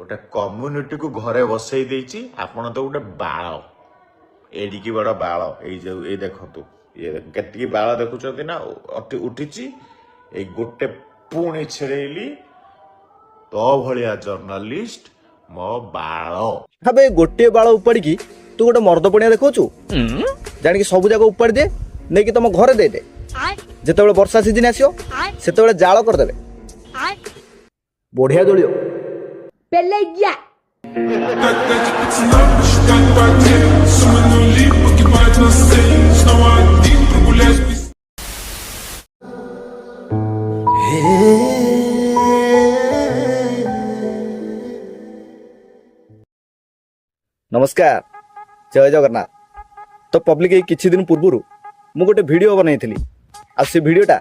गोटे कम्युनिटी को घरे बसई देछि आपण तो गोटे बाळ एडिकी बड़ बाळ ए देखतु ये केतिकी बाळ देखुचंती ना उठिची ए गोटे पुणी छेड़ेली तो भलिया जर्नलिस्ट मो बाळ हबे गोटे बाळ उपाड़ी की तू गोटे मर्द पणिया देखौछु जानि कि सब जगह उपाड़ी दे नै कि तुम घरे दे दे जेतेबेले वर्षा सीजन आसियो सेतेबेले जाळ कर देबे बढ़िया जोड़ियो Pelegya. नमस्कार जय जगन्नाथ। तो पब्लिक किछि दिन पूर्व मु गोटे वीडियो बनई थी आ से वीडियोटा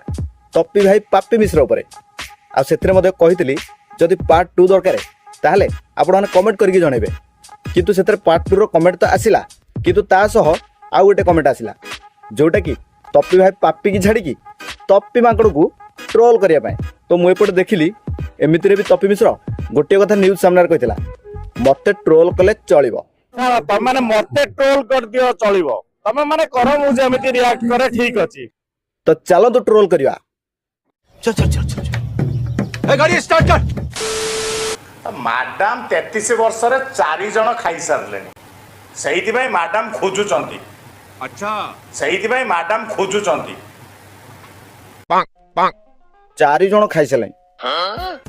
टप्पी भाई पापी मिश्र उपरे आ सेथिरे मध्ये कहितली जदि पार्ट 2 दरकार ताहले आपण माने कमेंट करके जणेबे किंतु सेथरे पार्ट 2 रो कमेंट तो आसिला किंतु ता सह आ गोटे कमेंट आसिला जोटा कि टप्पी भाई पापी की छाड़ी की टप्पी माकड़ को ट्रोल करिया पाए। तो मु एपटे देखिली एमितिरे भी टप्पी मिश्र गोटे कथा न्यूज सामने कहितला मते ट्रोल कले चलिबो तम माने मते ट्रोल कर दियो चलिबो तमे माने करो मु जेमिति रिएक्ट करे ठीक अछि। तो चलो तो ट्रोल करिया चल चल चल चल ए गाड़ी स्टार्ट कर। मैडम 33 वर्ष रे 4 जण खाई सारले सहीति भाई मैडम खोजु चंती। अच्छा सहीति भाई मैडम खोजु चंती। पांग पांग 4 जण खाई सले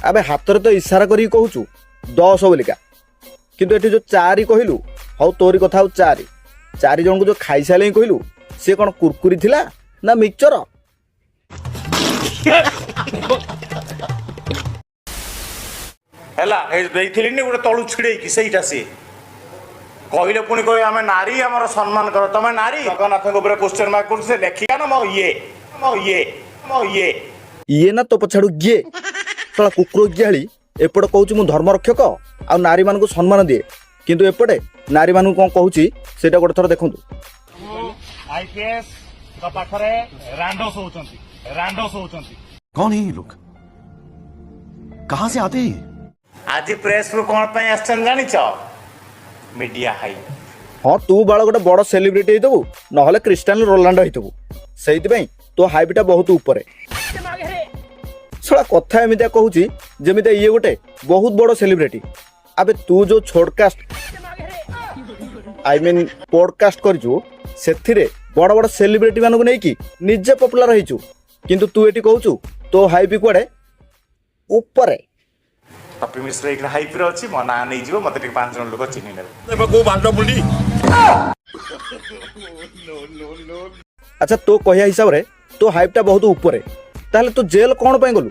अबे हाथ रे तो इशारा करी कहूचु 10 बोलिका किंतु एठी जो 4 कहिलु हौ तोरी कथा हौ 4 जण को जो खाई साले कहिलु से कोन कुरकुरी थिला ना मिक्सचर हैला ए देइथिली नि गोटे तळु छिड़े कि सेइटा से कहले पुनी कहि हमें नारी हमर सम्मान करो तमे नारी जगन्नाथ को ऊपर क्वेश्चन मार्क कर से लेखिया ना मो ये ना तो पछाडू गे साला कुकुर गियाली एपटे कहूची मु धर्म रक्षक आ नारी मान को सम्मान दिए किंतु एपटे नारी मान को कोन कहूची सेटा गोटे थोर देखंतु आईपीएस का पाखरे रांडोस होचंती कौन है ये लोग कहां से आते हैं आज प्रेस को कोन पय आछन जानि छ मीडिया हाई हाँ तू बाळ गोटे बड़ सेलिब्रिटी हेतबु नहले क्रिस्टियानो रोनाल्डो हेतबु सेइति पई तो हाइपटा बहुत ऊपर साला कथा एमितिया कहूची जेमितिया ये गोटे बहुत बड़ सेलिब्रिटी अबे तू जो छोडकास्ट आई मीन पॉडकास्ट करजु सेथिरे बड़ बड़ सेलिब्रिटी मानू नै कि निजे पॉपुलर होइचु किंतु तू एटी कहूचु तो हाइपी कुआडे ऊपर टप्पी मिश्र एक हाइप रे अछि मना नै जिवो मते टिक 5 जण लोक चिन्हि नेबे एबे को बाल्डो बुंडी। अच्छा तो कहिया हिसाब रे तो हाइपटा बहुत ऊपर ताहले तो जेल कोन पय गलु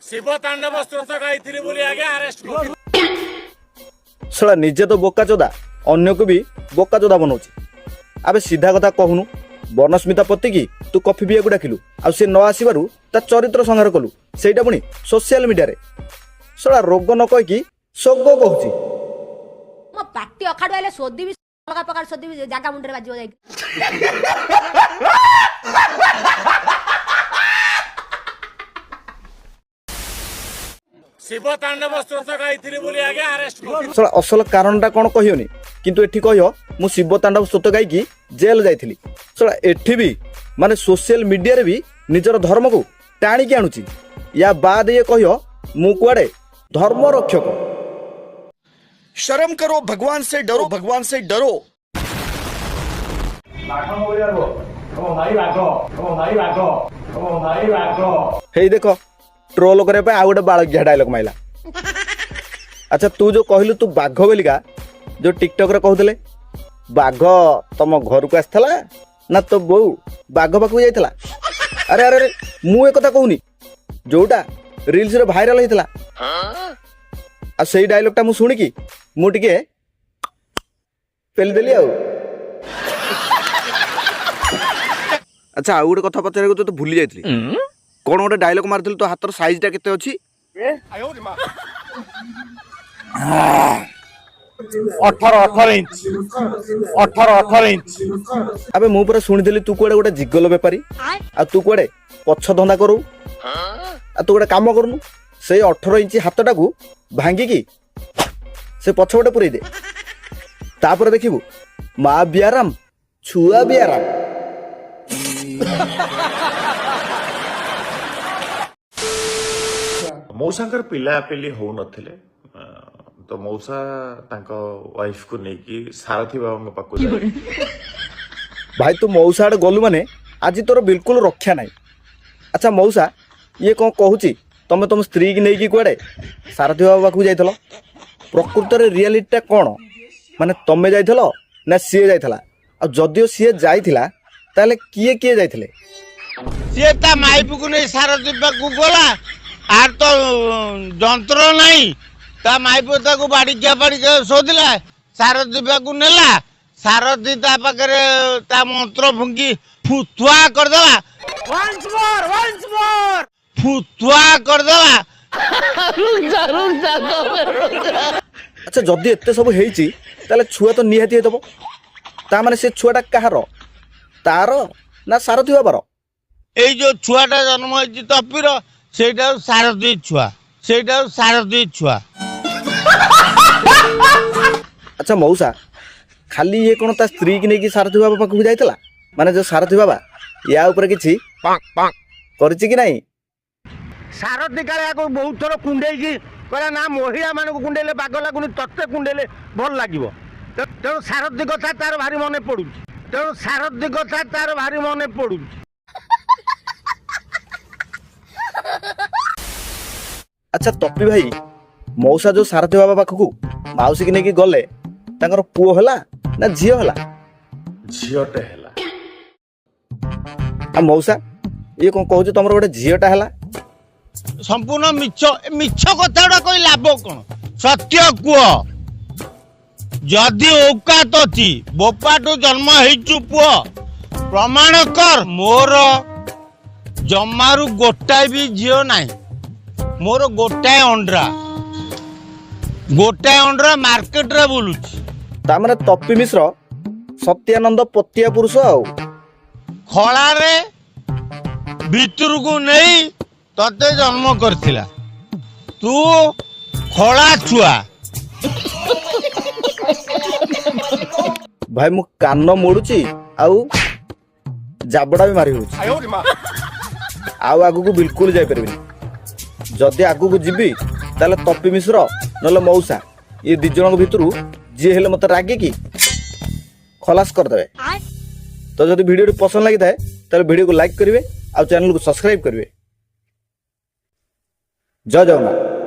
शिव तांडव स्तोत्र गाइथिली बोली आगे अरेस्ट कर साला निजे तो बोका चोदा अन्य को भी बोका चोदा बनौची आबे सीधा कथा कहूनु बनस्मिता पति की तू कॉफी पिया डाकिलु आ से न आसीबारु ता चरित्र संहार कलु सेटा पुनी सोशल मीडिया रे साला रोग न कह कि सोगो कहूची मो पाटी अखाडु आले सोदी भी अलगा प्रकार सोदी भी जागा मुंडरे बाजियो जाई शिव तांडव स्तोत्र गाइथिली बोली आगे अरेस्ट कर साला असल कारणटा कोन कहियोनी किंतु एठी कहियो मु शिव तांडव स्तोत्र गाई की जेल जाइथिली साला एठी भी माने सोशल मीडिया रे भी निजर धर्म को टाणी के आनुची या बाद ये कहियो मु कुआडे धर्म रक्षक शर्म करो भगवान से डरो हे देखो ट्रोल करे पे आ गोटे बालगिया डायलॉग माइला। अच्छा तू जो कहलु तू बाघ बोलिका जो टिकटॉक रे कहउतले बाघ तम घर को आस्थला ना तो बो बाघ पाखु जाइतला अरे अरे अरे मु ए कथा कहूनी जोटा रील्स रे वायरल हेतला आ सेही डायलॉगटा मु सुनी की मु टिके पेल देली आ अच्छा आ गोटे कथा पचारे तो भूली जाइतली कौन गोटे डायलॉग मारथिल तो हाथर साइजटा केते अछि 18 इंच अबे मु पूरा सुनिथिली तू कोडे गोटे जिगल बेपारी आ तू कोडे पछ धंदा करू आ तू गोटे काम करनु से 18 इंच हाथटा को भांगी की ସେ ପଛପଟେ ପୁରେଇ ଦେ। ତାପରେ ଦେଖିବୁ ମା ବି ଆରାମ ଛୁଆ ବି ଆରାମ। ମଉସାଙ୍କର ପିଲାପିଲି ହଉନଥିଲେ ତ ମଉସା ତାଙ୍କ ୱାଇଫକୁ ନେଇକି ସାରଥୀ ବାବାଙ୍କ ପାଖକୁ ଯାଇ ଭାଇ ତୁ ମଉସା ଆଡ଼େ ଗଲୁ ମାନେ ଆଜି ତୋର ବିଲକୁଲ ରକ୍ଷା ନାହିଁ। ଆଚ୍ଛା ମଉସା ଇଏ କ'ଣ କହୁଛି ତମେ ତମ ସ୍ତ୍ରୀକି ନେଇକି କୁଆଡ଼େ ସାରଥୀ ବାବା ପାଖକୁ ଯାଇଥିଲ? ପ୍ରକୃତରେ ରିଆଲିଟିଟା କ'ଣ? ମାନେ ତମେ ଯାଇଥିଲ ନା ସିଏ ଯାଇଥିଲା? ଆଉ ଯଦିଓ ସିଏ ଯାଇଥିଲା ତାହେଲେ କିଏ କିଏ ଯାଇଥିଲେ? ସିଏ ତା ମାଇପକୁ ନେଇ ସାରଥୀ ପାଖକୁ ଗଲା। ଆର ତ ଯନ୍ତ୍ର ନାହିଁ, ତା ମାଇପ ତାକୁ ବାଡ଼ିକିଆ ଶୋଧିଲା, ସାରଥୀ ପାଖକୁ ନେଲା। ସାରଥୀ ତା ପାଖରେ ତା ମନ୍ତ୍ର ଫୁଙ୍କି ଫୁଥୁଆ କରିଦେଲା, ଫୁଥୁଆ କରିଦେଲା। ଆଚ୍ଛା ଯଦି ଏତେ ସବୁ ହେଇଛି ତାହେଲେ ଛୁଆ ତ ନିହାତି ହେଇଥିବ। ତା ମାନେ ସେ ଛୁଆଟା କାହାର? ତାର ନା ସାରଥୀ ବାବାର? ଏଇ ଯୋଉ ଛୁଆଟା ଜନ୍ମ ହେଇଛି ତପିର, ସେଇଟା ସାରଥୀ ଛୁଆ, ସେଇଟା ସାରଥୀ ଛୁଆ। ଆଚ୍ଛା ମଉସା ଖାଲି ଇଏ କ'ଣ ତା ସ୍ତ୍ରୀକି ନେଇକି ସାରଥୀ ବାବା ପାଖକୁ ଯାଇଥିଲା? ମାନେ ଯୋଉ ସାରଥୀ ବାବା ୟା ଉପରେ କିଛି କରିଛି କି ନାହିଁ? ସାରଥୀ କାଳେ ଆକୁ ବହୁତ ଥର କୁଣ୍ଡେଇକି କହିଲା ନା ମହିଳା ମାନଙ୍କୁ କୁଣ୍ଡେଇଲେ ବାଗ ଲାଗୁନି, ତତେ କୁଣ୍ଡେଇଲେ ଭଲ ଲାଗିବ। ତେଣୁ ସାରଥୀ କଥା ତାର ଭାରି ମନେ ପଡୁଛି, ତେଣୁ ସାରଥୀ କଥା ତାର ଭାରି ମନେ ପଡୁଛି। ଆଚ୍ଛା ତପି ଭାଇ ମଉସା ଯୋଉ ସାରଥୀ ବାବା ପାଖକୁ ମାଉସୀକି ନେଇକି ଗଲେ ତାଙ୍କର ପୁଅ ହେଲା ନା ଝିଅ ହେଲା? ଝିଅଟେ ହେଲା। ଆଉ ମଉସା ଇଏ କ'ଣ କହୁଛି ତମର ଗୋଟେ ଝିଅଟା ହେଲା? ସମ୍ପୂର୍ଣ୍ଣ ମିଛ, ମିଛ କଥା ଗୁଡା କହି ଲାଭ କଣ? ସତ୍ୟ କୁହ। ଯଦି ଔକାତ ଅଛି, ବୋପାଠୁ ଜନ୍ମ ହେଇଛୁ ପୁଅ, ପ୍ରମାଣ କର। ମୋର ଜମାରୁ ଗୋଟାଏ ବି ଝିଅ ନାହିଁ, ମୋର ଗୋଟାଏ ଅଣ୍ଡରା, ମାର୍କେଟରେ ବୁଲୁଛି। ତାମାନେ ତପି ମିଶ୍ର ସତ୍ୟାନନ୍ଦ ପତିଆ ପୁରୁଷ ଆଉ। ଖଳାରେ ଭିତରକୁ ନେଇ ତତେ ଜନ୍ମ କରିଥିଲା, ତୁ ଖଳା ଛୁଆ। ଭାଇ ମୁଁ କାନ ମୋଡୁଛି ଆଉ ଜାବଡା ବି ମାରି ହଉଛି। ଆଉ ଆଗକୁ ବିଲକୁଲ ଯାଇପାରିବିନି। ଯଦି ଆଗକୁ ଯିବି ତାହେଲେ ତପି ମିଶ୍ର ନହେଲେ ମଉସା ଏ ଦି ଜଣଙ୍କ ଭିତରୁ ଯିଏ ହେଲେ ମତେ ରାଗିକି ଖଲାସ କରିଦେବେ। ତ ଯଦି ଭିଡ଼ିଓଟି ପସନ୍ଦ ଲାଗିଥାଏ ତାହେଲେ ଭିଡ଼ିଓକୁ ଲାଇକ୍ କରିବେ ଆଉ ଚ୍ୟାନେଲକୁ ସବସ୍କ୍ରାଇବ କରିବେ। ଜୟ ଜଗନ୍ନାଥ।